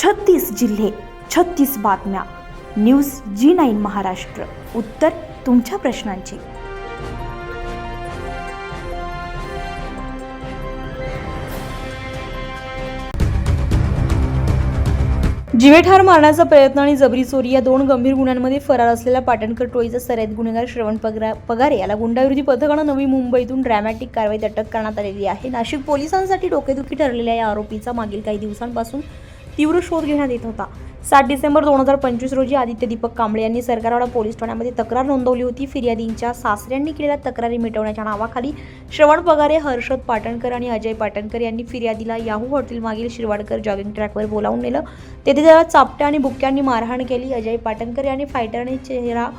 36 जिल्हे, 36 बातम्या. News G9 Maharashtra. उत्तर तुमच्या प्रश्नांची. जीवे ठार मारण्याचा प्रयत्न आणि जबरी चोरी या दोन गंभीर गुन्ह्यांमध्ये फरार असलेल्या पाटणकर टोळीचा सराईत गुन्हेगार श्रवण पगारे याला गुंडाविरोधी पथकानं नवी मुंबईतून ड्रॅमॅटिक कारवाईत अटक करण्यात आलेली आहे. नाशिक पोलिसांसाठी डोकेदुखी ठरलेल्या या आरोपीचा मागील काही दिवसांपासून तीव्र शोध घेण्यात येत होता. 7 डिसेंबर 2025 रोजी आदित्य दीपक कांबळे यांनी सरकारवाडा पोलीस ठाण्यामध्ये तक्रार नोंदवली होती. फिर्यादींच्या सासऱ्यांनी केलेल्या तक्रारी मिटवण्याच्या नावाखाली श्रवण पगारे, हर्षद पाटणकर आणि अजय पाटणकर यांनी फिर्यादीला याहू हॉटेल मागील शिरवाडकर जॉगिंग ट्रॅकवर बोलावून नेलं. तेथे त्याला चापट्या आणि बुक्क्यांनी मारहाण केली. अजय पाटणकर यांनी फायटरने चेहरा,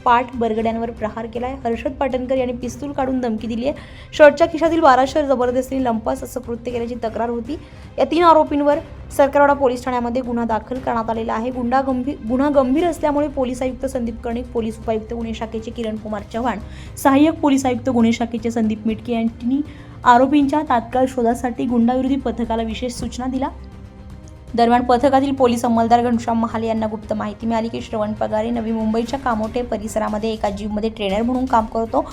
पाठ, बरगड्यांवर प्रहार केलाय. हर्षद पाटणकर यांनी पिस्तूल काढून धमकी दिली आहे. शर्टच्या खिशातील 1200 जबरदस्तीने लंपास असं कृत्य केल्याची तक्रार होती. या 3 आरोपींवर सरकारवाडा पोलीस ठाण्यामध्ये गुन्हा दाखल करण्यात आलेला आहे. गुन्हा गंभीर असल्यामुळे पोलीस आयुक्त संदीप कर्णिक, पोलीस उपायुक्त गुन्हे शाखेचे किरण कुमार चव्हाण, सहाय्यक पोलीस आयुक्त गुन्हे शाखेचे संदीप मिटके यांनी आरोपींच्या तात्काळ शोधासाठी गुंडाविरोधी पथकाला विशेष सूचना दिल्या. दरम्यान पथकातील पोलीस अंमलदार घनश्याम महाले यांना गुप्त माहिती मिळाली की श्रवण पगारे नवी मुंबईच्या कामोठे परिसरामध्ये एका जिममध्ये ट्रेनर म्हणून काम करतो.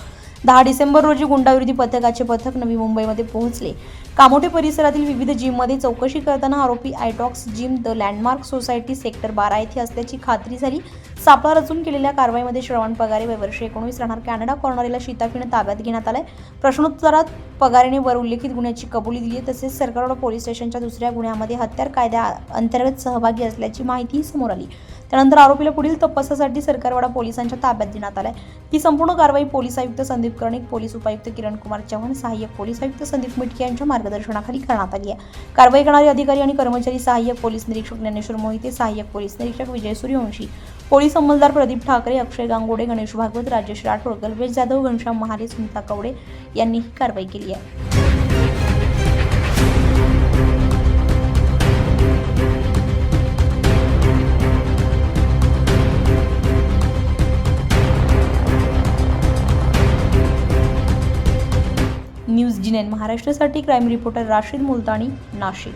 10 डिसेंबर रोजी गुंडाविरोधी पथकाचे पथक नवी मुंबईमध्ये पोहोचले. कामोठे परिसरातील विविध जिममध्ये चौकशी करताना आरोपी आयटॉक्स gym, the landmark society, sector 12 येथे असल्याची खात्री झाली. सापळा रचून केलेल्या कारवाईमध्ये श्रवण पगारे वय वर्ष 19 राहणार कॅनडा कॉर्नर शिताफीने ताब्यात घेण्यात आलाय. प्रश्नोत्तरात पगारेने वर उल्लेखित गुन्ह्याची कबुली दिली. तसेच सरकारवाडा पोलीस स्टेशनच्या दुसऱ्या गुन्ह्यामध्ये हत्यार कायद्या अंतर्गत सहभागी असल्याची माहिती समोर आली. त्यानंतर आरोपीला पुढील तपासासाठी सरकारवाडा पोलिसांच्या ताब्यात देण्यात आलाय. ही संपूर्ण कारवाई पोलीस आयुक्त संदीप कर्णिक, पोलीस उपायुक्त किरण कुमार चव्हाण, सहाय्यक पोलीस आयुक्त संदीप मिटके यांच्या मार्गदर्शनाखाली करण्यात आली आहे. कारवाई करणारे अधिकारी आणि कर्मचारी सहाय्यक पोलीस निरीक्षक ज्ञानेश्वर मोहिते, सहाय्यक पोलीस निरीक्षक विजय सूर्यवंशी, पोलीस अंमलदार प्रदीप ठाकरे, अक्षय गांगोडे, गणेश भागवत, राजेश राठोड, कल्पेश जाधव, घनश्याम महाले, सुनीता कवडे यांनी ही कारवाई केली आहे. न्यूज G9 महाराष्ट्रासाठी क्राईम रिपोर्टर राशीद मुलतानी, नाशिक.